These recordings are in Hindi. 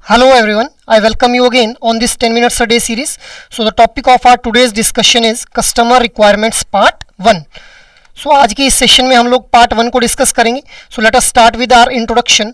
Hello everyone, I welcome you again on this 10 minutes a day series. So the topic of our today's discussion is customer requirements part 1. So आज के इस सेशन में हम लोग पार्ट 1 को डिस्कस करेंगे. So let us start with our introduction.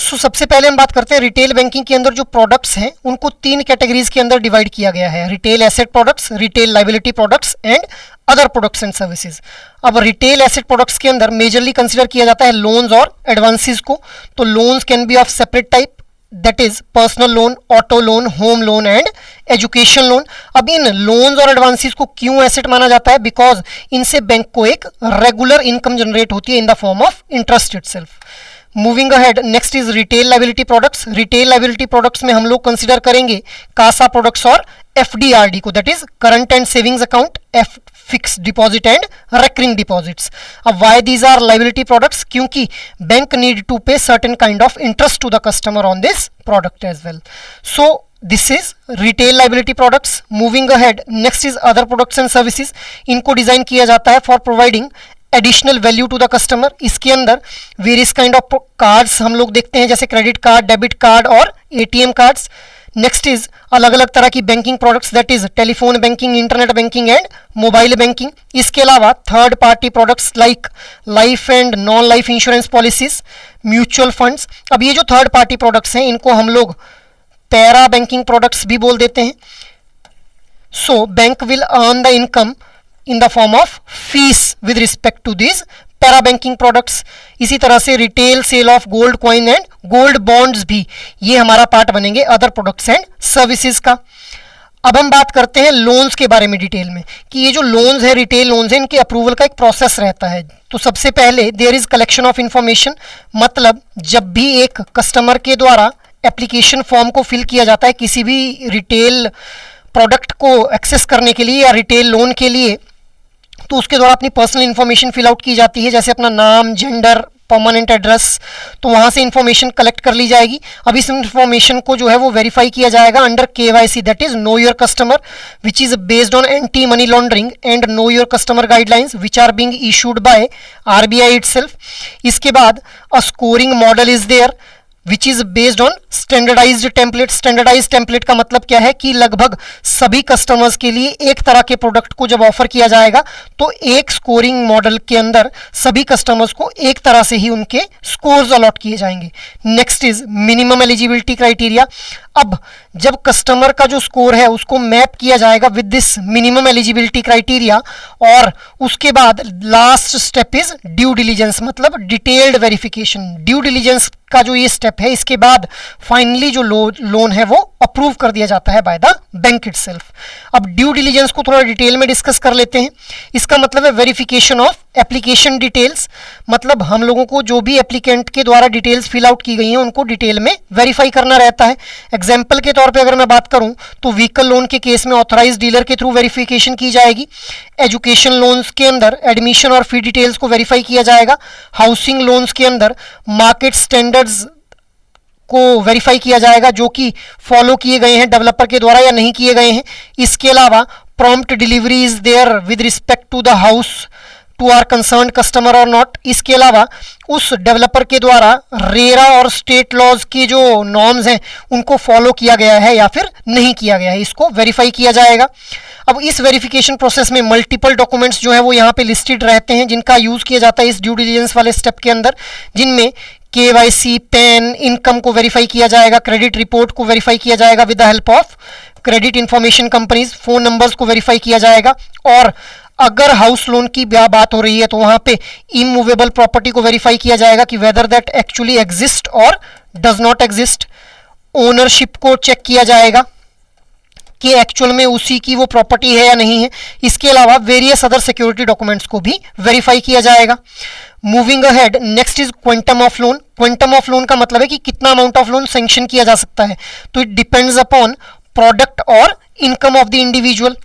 So सबसे पहले हम बात करते हैं रिटेल बैंकिंग के अंदर जो प्रोडक्ट्स हैं उनको 3 कैटेगरीज के अंदर डिवाइड किया गया है. Retail asset products, retail liability products and other products and services. अब रिटेल एसेट प्रोडक्ट्स के अंदर मेजरली कंसिडर किया जाता है लोन्स और एडवांसेस को. तो loans can be of separate type, that is personal loan, auto loan, home loan and education loan. अब इन लोन्स और एडवांसेस को क्यों एसेट माना जाता है? बिकॉज इनसे बैंक को एक रेगुलर इनकम जनरेट होती है इन the form of interest itself. Moving ahead, next is retail liability products. Retail liability products में हम लोग कंसिडर करेंगे कासा प्रोडक्ट्स और एफडीआरडी को, that is current and savings account, F fixed deposit and recurring deposits. अब why these are liability products? क्योंकि bank need to pay certain kind of interest to the customer on this product as well. So this is retail liability products. Moving ahead, next is other products and services. इनको डिजाइन किया जाता है for providing additional value to the customer. इसके अंदर वेरियस काइंड ऑफ कार्ड्स हम लोग देखते हैं, जैसे क्रेडिट कार्ड, डेबिट कार्ड और एटीएम कार्ड्स. नेक्स्ट इज अलग अलग तरह की banking products, that is telephone banking, internet banking and mobile banking. इसके अलावा third party products like life and non life insurance policies, mutual funds. अब ये जो थर्ड पार्टी प्रोडक्ट्स हैं इनको हम लोग पैरा बैंकिंग प्रोडक्ट्स भी बोल देते हैं. So bank will earn the income in the form of fees with respect to these para banking products. इसी तरह से retail sale of gold coin and gold bonds भी ये हमारा पार्ट बनेंगे अदर प्रोडक्ट्स एंड सर्विसेज का. अब हम बात करते हैं लोन्स के बारे में डिटेल में कि ये जो लोन्स है, रिटेल लोन्स है, इनके अप्रूवल का एक प्रोसेस रहता है. तो सबसे पहले there is collection of information. मतलब जब भी एक कस्टमर के द्वारा एप्लीकेशन फॉर्म को फिल किया जाता है किसी भी रिटेल प्रोडक्ट को एक्सेस करने के लिए या रिटेल लोन के लिए, तो उसके द्वारा अपनी पर्सनल इन्फॉर्मेशन फिल आउट की जाती है, जैसे अपना नाम, जेंडर, परमानेंट एड्रेस. तो वहाँ से इन्फॉर्मेशन कलेक्ट कर ली जाएगी. अब इस इन्फॉर्मेशन को जो है वो वेरीफाई किया जाएगा under KYC, that is know your customer, which is based on anti money laundering and know your customer guidelines which are being issued by RBI itself. इसके बाद a scoring model is there which is based on standardised template. Standardised template का मतलब क्या है कि लगभग सभी कस्टमर्स के लिए एक तरह के प्रोडक्ट को जब ऑफर किया जाएगा तो एक स्कोरिंग मॉडल के अंदर सभी कस्टमर्स को एक तरह से ही उनके स्कोर्स अलॉट किए जाएंगे. Next is minimum eligibility criteria. अब जब कस्टमर का जो स्कोर है उसको मैप किया जाएगा with this minimum eligibility criteria, और उसके बाद last step is due diligence, मतलब डिटेल्ड वेरिफिकेशन. ड्यू डिलीजेंस का जो ये स्टेप है, इसके बाद फाइनली जो लोन है वो अप्रूव कर दिया जाता है बाय द बैंक इटसेल्फ. अब ड्यू डिलीजेंस को थोड़ा डिटेल में डिस्कस कर लेते हैं. इसका मतलब है वेरिफिकेशन ऑफ एप्लीकेशन डिटेल्स. मतलब हम लोगों को जो भी एप्लीकेंट के द्वारा डिटेल्स फिल आउट की गई हैं उनको डिटेल में वेरीफाई करना रहता है. एग्जाम्पल के तौर पे अगर मैं बात करूं तो व्हीकल लोन के केस में ऑथराइज डीलर के थ्रू वेरिफिकेशन की जाएगी. एजुकेशन लोन्स के अंदर एडमिशन और फी डिटेल्स को वेरीफाई किया जाएगा. हाउसिंग लोन्स के अंदर मार्केट स्टैंडर्ड्स को वेरीफाई किया जाएगा जो कि फॉलो किए गए हैं डेवलपर के द्वारा या नहीं किए गए हैं. इसके अलावा prompt delivery is there with respect to the house to our concerned customer और नॉट. इसके अलावा उस डेवलपर के द्वारा रेरा और स्टेट लॉज के जो नॉर्म्स हैं उनको फॉलो किया गया है या फिर नहीं किया गया है, इसको वेरीफाई किया जाएगा. अब इस वेरिफिकेशन प्रोसेस में मल्टीपल डॉक्यूमेंट्स जो है वो यहाँ पे लिस्टेड रहते हैं जिनका यूज किया जाता है इस ड्यू डिलिजेंस वाले स्टेप के अंदर, जिनमें केवाईसी, पैन, इनकम को वेरीफाई किया जाएगा, क्रेडिट रिपोर्ट को वेरीफाई किया जाएगा with the help of credit information companies, phone numbers को वेरीफाई किया जाएगा. और अगर हाउस लोन की बात हो रही है तो वहां पे इमूवेबल प्रॉपर्टी को वेरीफाई किया जाएगा कि वेदर दैट एक्चुअली एग्जिस्ट और डज नॉट एग्जिस्ट. ओनरशिप को चेक किया जाएगा कि एक्चुअल में उसी की वो प्रॉपर्टी है या नहीं है. इसके अलावा वेरियस अदर सिक्योरिटी डॉक्यूमेंट्स को भी वेरीफाई किया जाएगा. Moving ahead, next is quantum of loan. Quantum of loan का मतलब है कि कितना अमाउंट ऑफ लोन सैंक्शन किया जा सकता है. तो इट डिपेंड्स अपॉन प्रोडक्ट और income of the individual.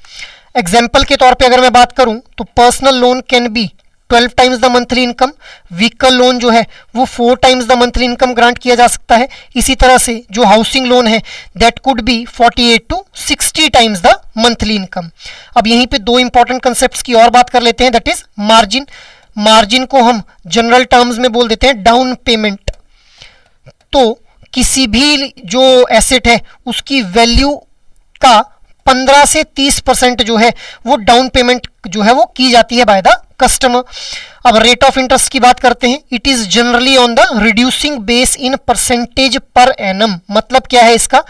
Example के तौर पे अगर मैं बात करूं तो personal loan can be 12 times the monthly income. Vehicle loan जो है वो 4 times the monthly income grant किया जा सकता है. इसी तरह से जो हाउसिंग लोन है that could be 48 to 60 times the monthly income. अब यहीं पे दो इंपॉर्टेंट कंसेप्ट्स की और बात कर लेते हैं, दैट इज मार्जिन. मार्जिन को हम जनरल टर्म्स में बोल देते हैं डाउन पेमेंट. तो किसी भी जो एसेट है उसकी वैल्यू का 15 से 30% जो है वो डाउन पेमेंट जो है वो की जाती है बाय द कस्टमर। अब रेट ऑफ इंटरेस्ट की बात करते हैं। It is generally on the reducing base in percentage per annum. मतलब क्या है इसका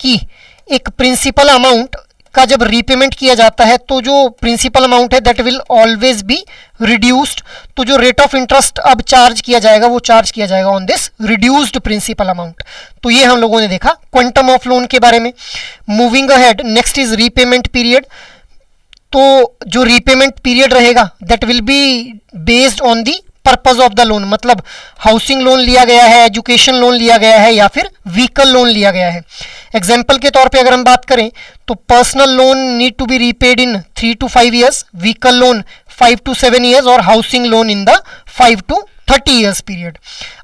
कि एक प्रिंसिपल अमाउंट का जब रीपेमेंट किया जाता है तो जो प्रिंसिपल अमाउंट है that will always be reduced. तो जो रेट ऑफ इंटरेस्ट अब चार्ज किया जाएगा वो चार्ज किया जाएगा on this reduced principal amount. तो ये हम लोगों ने देखा क्वांटम ऑफ लोन के बारे में। Moving ahead, next is repayment period. तो जो रीपेमेंट पीरियड रहेगा that will be based on the purpose of the loan. मतलब हाउसिंग लोन लिया गया है, एजुकेशन लोन लिया गया है या फिर व्हीकल लोन लिया गया है। एग्जाम्पल के तौर पे अगर हम बात करें तो personal loan need to be repaid in 3 to 5 years, vehicle loan 5 to 7 years और housing loan in the 5 to 30 years period.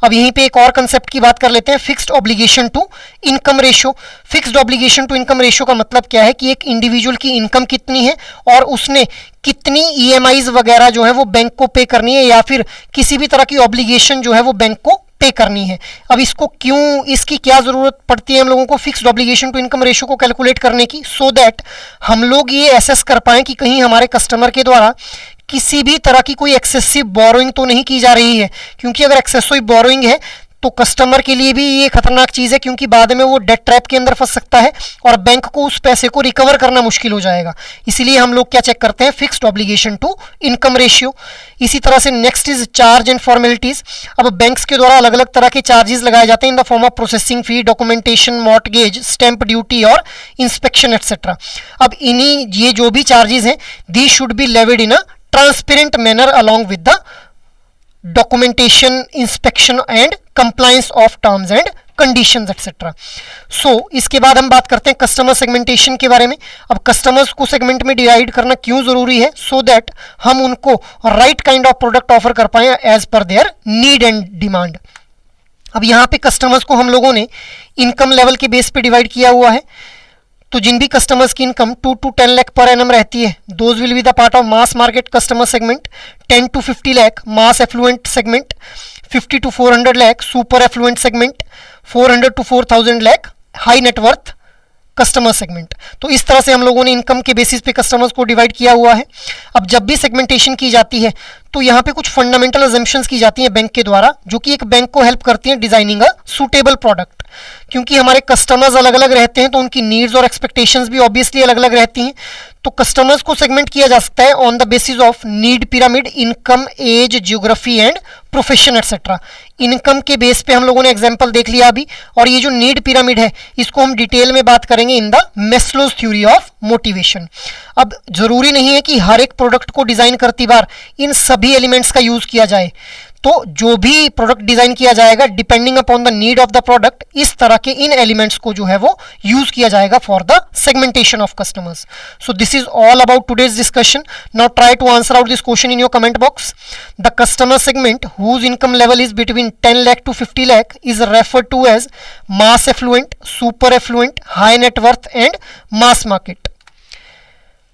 अब यहीं पे एक और कंसेप्ट की बात कर लेते हैं, fixed obligation to income ratio. Fixed obligation to income ratio का मतलब क्या है कि एक इंडिविजुअल की इनकम कितनी है और उसने कितनी ईएमआईज वगैरह जो है वो बैंक को पे करनी है या फिर किसी भी तरह की ऑब्लिगेशन जो है वो बैंक को पे करनी है। अब इसको क्यों, इसकी क्या जरूरत पड़ती है हम लोगों को fixed obligation to income ratio को कैलकुलेट करने की, सो दैट हम लोग ये एसेस कर पाएं कि कहीं हमारे कस्टमर के द्वारा किसी भी तरह की कोई एक्सेसिव बोरोइंग तो नहीं की जा रही है। क्योंकि अगर एक्सेसिव बोरोइंग है तो कस्टमर के लिए भी ये खतरनाक चीज है, क्योंकि बाद में वो डेट ट्रैप के अंदर फंस सकता है और बैंक को उस पैसे को रिकवर करना मुश्किल हो जाएगा। इसीलिए हम लोग क्या चेक करते हैं, fixed obligation to income ratio. इसी तरह से next is charge and formalities. अब बैंक्स के द्वारा अलग अलग तरह के चार्जेस लगाए जाते हैं in the form of processing fee, documentation, mortgage, stamp duty और इंस्पेक्शन एटसेट्रा। अब इन्हीं ये जो भी चार्जेस हैं they should be levied in a transparent manner along with the documentation, inspection and compliance of terms and conditions etc. So इसके बाद हम बात करते हैं कस्टमर सेगमेंटेशन के बारे में। अब कस्टमर्स को सेगमेंट में डिवाइड करना क्यों जरूरी है, सो दैट हम उनको right kind of product offer कर पाए as per their need and demand. अब यहाँ पे कस्टमर्स को हम लोगों ने इनकम लेवल के बेस पे डिवाइड किया हुआ है। तो जिन भी कस्टमर्स की इनकम 2 to 10 लाख पर एनम रहती है, those will be the part of mass market customer segment. 10 to 50 lakh mass affluent segment, 50 to 400 lakh super affluent segment, 400 to 4000 lakh high net worth customer segment. तो इस तरह से हम लोगों ने इनकम के बेसिस पे कस्टमर्स को डिवाइड किया हुआ है। अब जब भी सेगमेंटेशन की जाती है तो यहाँ पे कुछ फंडामेंटल अजम्पशंस की जाती हैं बैंक के द्वारा, जो कि एक बैंक को हेल्प करती हैं डिजाइनिंग अ सूटेबल प्रोडक्ट। क्योंकि हमारे कस्टमर्स अलग अलग रहते हैं तो उनकी नीड्स और एक्सपेक्टेशंस भी ऑब्वियसली अलग अलग रहती हैं। तो कस्टमर्स को सेगमेंट किया जा सकता है on the basis of need pyramid, income, age, geography and profession et cetera. Income के बेस पे हम लोगों ने एग्जांपल देख लिया अभी, और ये जो नीड पिरामिड है इसको हम डिटेल में बात करेंगे in the Maslow's theory of motivation. अब जरूरी नहीं है कि हर एक प्रोडक्ट को डिजाइन करती बार इन सभी एलिमेंट्स का यूज किया जाए। तो जो भी प्रोडक्ट डिजाइन किया जाएगा depending upon the need of the product, इस तरह के इन एलिमेंट्स को जो है वो यूज किया जाएगा for the segmentation of customers. So this is all about today's discussion. Now try to answer out this question in your comment box. The customer segment whose income level is between 10 lakh to 50 lakh is referred to as mass affluent, super affluent, high net worth and mass market।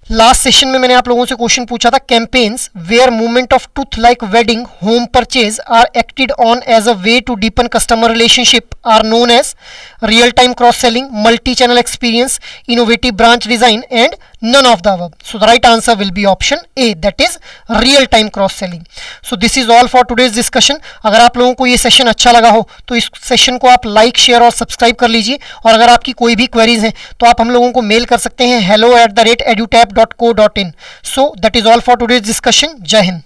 Last session में मैंने आप लोगों से क्वेश्चन पूछा था, campaigns where movement of truth like wedding, home purchase are acted on as a way to deepen customer relationship are known as real time cross selling, multi channel experience, innovative branch design and none of the above. So the right answer will be option A, that is real time cross selling. So this is all for today's discussion. अगर आप लोगों को ये सेशन अच्छा लगा हो तो इस सेशन को आप लाइक, शेयर और सब्सक्राइब कर लीजिए। और अगर आपकी कोई भी क्वेरीज हैं तो आप हम लोगों को मेल कर सकते हैं hello@edutap.co.in. So that is all for today's discussion. जय हिंद।